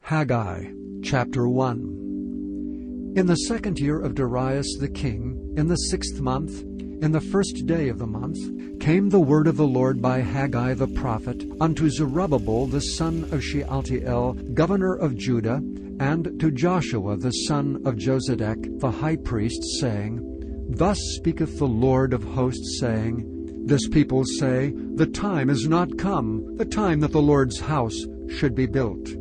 Haggai, chapter 1. In the 2nd year of Darius the king, in the 6th month, in the 1st day of the month, came the word of the Lord by Haggai the prophet unto Zerubbabel the son of Shealtiel, governor of Judah, and to Joshua the son of Josedech the high priest, saying, Thus speaketh the Lord of hosts, saying, This people say, The time is not come, the time that the Lord's house should be built.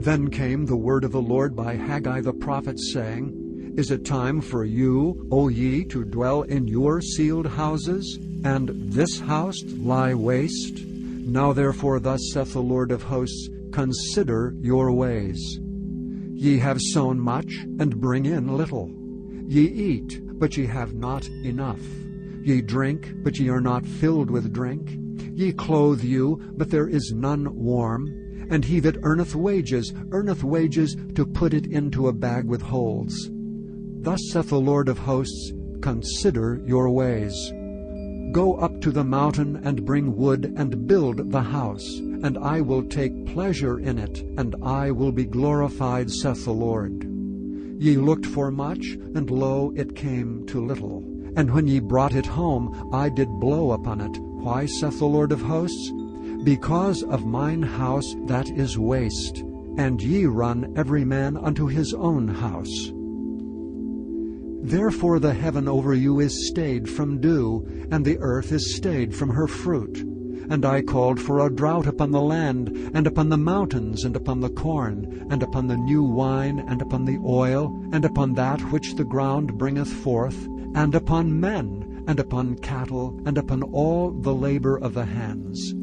Then came the word of the Lord by Haggai the prophet, saying, Is it time for you, O ye, to dwell in your sealed houses, and this house lie waste? Now therefore thus saith the Lord of hosts, Consider your ways. Ye have sown much, and bring in little. Ye eat, but ye have not enough. Ye drink, but ye are not filled with drink. Ye clothe you, but there is none warm. And he that earneth wages to put it into a bag with holes. Thus saith the Lord of hosts, Consider your ways. Go up to the mountain, and bring wood, and build the house, and I will take pleasure in it, and I will be glorified, saith the Lord. Ye looked for much, and lo, it came to little. And when ye brought it home, I did blow upon it. Why, saith the Lord of hosts? Because of mine house that is waste, and ye run every man unto his own house. Therefore the heaven over you is stayed from dew, and the earth is stayed from her fruit. And I called for a drought upon the land, and upon the mountains, and upon the corn, and upon the new wine, and upon the oil, and upon that which the ground bringeth forth, and upon men, and upon cattle, and upon all the labor of the hands.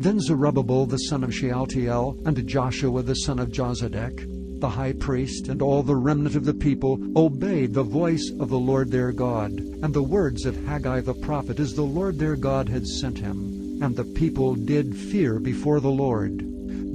Then Zerubbabel the son of Shealtiel, and Joshua the son of Josedech, the high priest, and all the remnant of the people, obeyed the voice of the Lord their God, and the words of Haggai the prophet, as the Lord their God had sent him. And the people did fear before the Lord.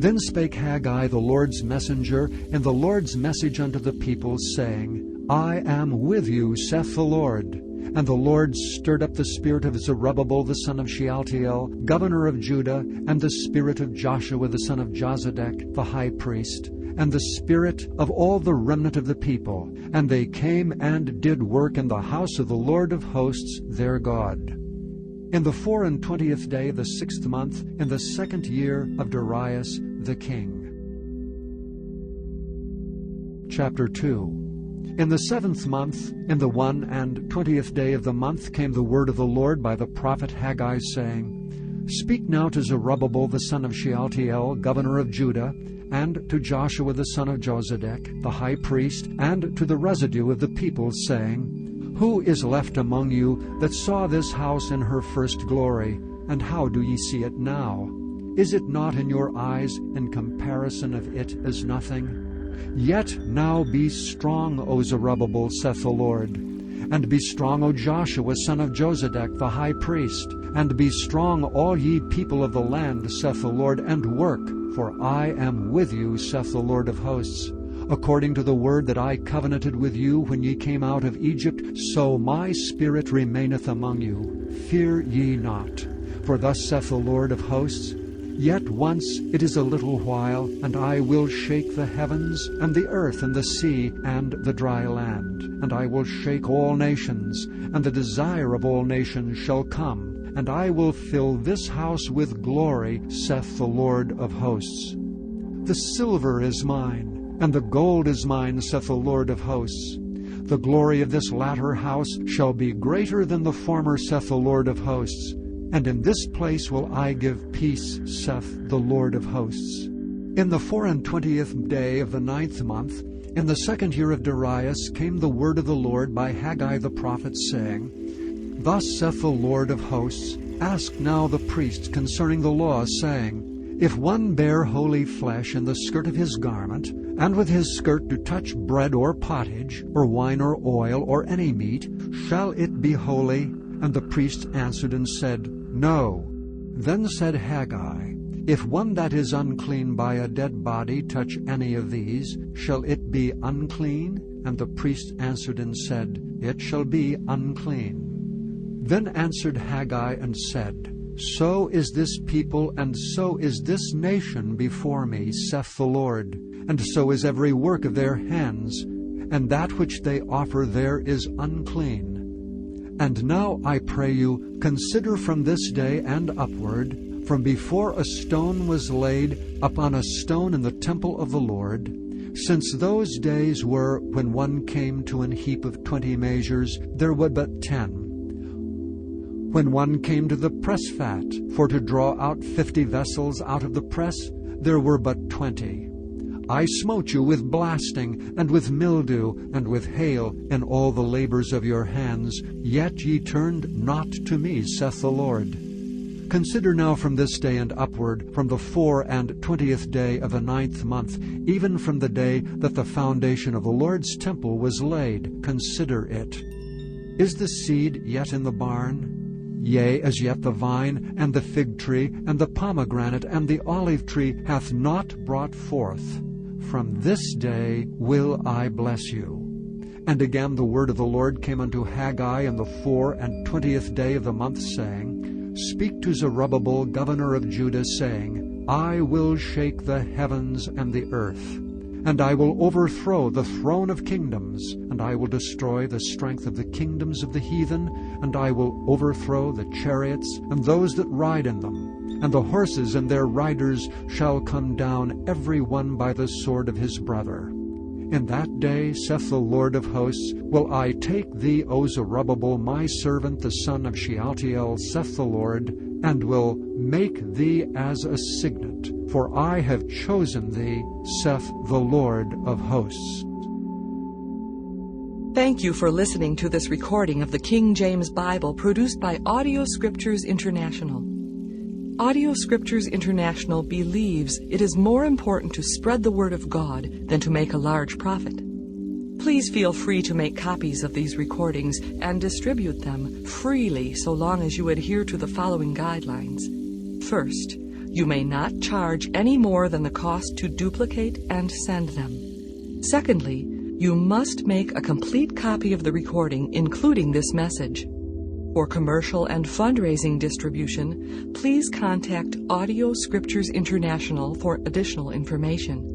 Then spake Haggai the Lord's messenger in the Lord's message unto the people, saying, I am with you, saith the Lord. And the Lord stirred up the spirit of Zerubbabel the son of Shealtiel, governor of Judah, and the spirit of Joshua the son of Josedech, the high priest, and the spirit of all the remnant of the people. And they came and did work in the house of the Lord of hosts their God. In the 24th day of the 6th month, in the 2nd year of Darius the king. Chapter 2. In the 7th month, in the 21st day of the month, came the word of the Lord by the prophet Haggai, saying, Speak now to Zerubbabel the son of Shealtiel, governor of Judah, and to Joshua the son of Josedech, the high priest, and to the residue of the people, saying, Who is left among you that saw this house in her first glory, and how do ye see it now? Is it not in your eyes in comparison of it as nothing? Yet now be strong, O Zerubbabel, saith the Lord. And be strong, O Joshua, son of Josedech, the high priest. And be strong, all ye people of the land, saith the Lord, and work, for I am with you, saith the Lord of hosts. According to the word that I covenanted with you when ye came out of Egypt, so my spirit remaineth among you. Fear ye not. For thus saith the Lord of hosts, Yet once it is a little while, and I will shake the heavens, and the earth, and the sea, and the dry land. And I will shake all nations, and the desire of all nations shall come. And I will fill this house with glory, saith the Lord of hosts. The silver is mine, and the gold is mine, saith the Lord of hosts. The glory of this latter house shall be greater than the former, saith the Lord of hosts. And in this place will I give peace, saith the Lord of hosts. In the 24th day of the 9th month, in the 2nd year of Darius, came the word of the Lord by Haggai the prophet, saying, Thus saith the Lord of hosts, Ask now the priests concerning the law, saying, If one bear holy flesh in the skirt of his garment, and with his skirt do touch bread or pottage, or wine or oil, or any meat, shall it be holy? And the priests answered and said, No. Then said Haggai, If one that is unclean by a dead body touch any of these, shall it be unclean? And the priests answered and said, It shall be unclean. Then answered Haggai and said, So is this people, and so is this nation before me, saith the Lord, and so is every work of their hands, and that which they offer there is unclean. And now, I pray you, consider from this day and upward, from before a stone was laid upon a stone in the temple of the Lord, since those days were when one came to an heap of 20 measures, there were but 10. When one came to the press fat, for to draw out 50 vessels out of the press, there were but 20. I smote you with blasting, and with mildew, and with hail, in all the labors of your hands, yet ye turned not to me, saith the Lord. Consider now from this day and upward, from the 4 and 20th day of the 9th month, even from the day that the foundation of the Lord's temple was laid, consider it. Is the seed yet in the barn? Yea, as yet the vine, and the fig tree, and the pomegranate, and the olive tree hath not brought forth. From this day will I bless you. And again the word of the Lord came unto Haggai in the 4 and 20th day of the month, saying, Speak to Zerubbabel, governor of Judah, saying, I will shake the heavens and the earth, and I will overthrow the throne of kingdoms, and I will destroy the strength of the kingdoms of the heathen, and I will overthrow the chariots and those that ride in them, and the horses and their riders shall come down every one by the sword of his brother. In that day, saith the Lord of hosts, will I take thee, O Zerubbabel, my servant, the son of Shealtiel, saith the Lord, and will make thee as a signet, for I have chosen thee, saith the Lord of hosts. Thank you for listening to this recording of the King James Bible produced by Audio Scriptures International. Audio Scriptures International believes it is more important to spread the Word of God than to make a large profit. Please feel free to make copies of these recordings and distribute them freely so long as you adhere to the following guidelines. First, you may not charge any more than the cost to duplicate and send them. Secondly, you must make a complete copy of the recording, including this message. For commercial and fundraising distribution, please contact Audio Scriptures International for additional information.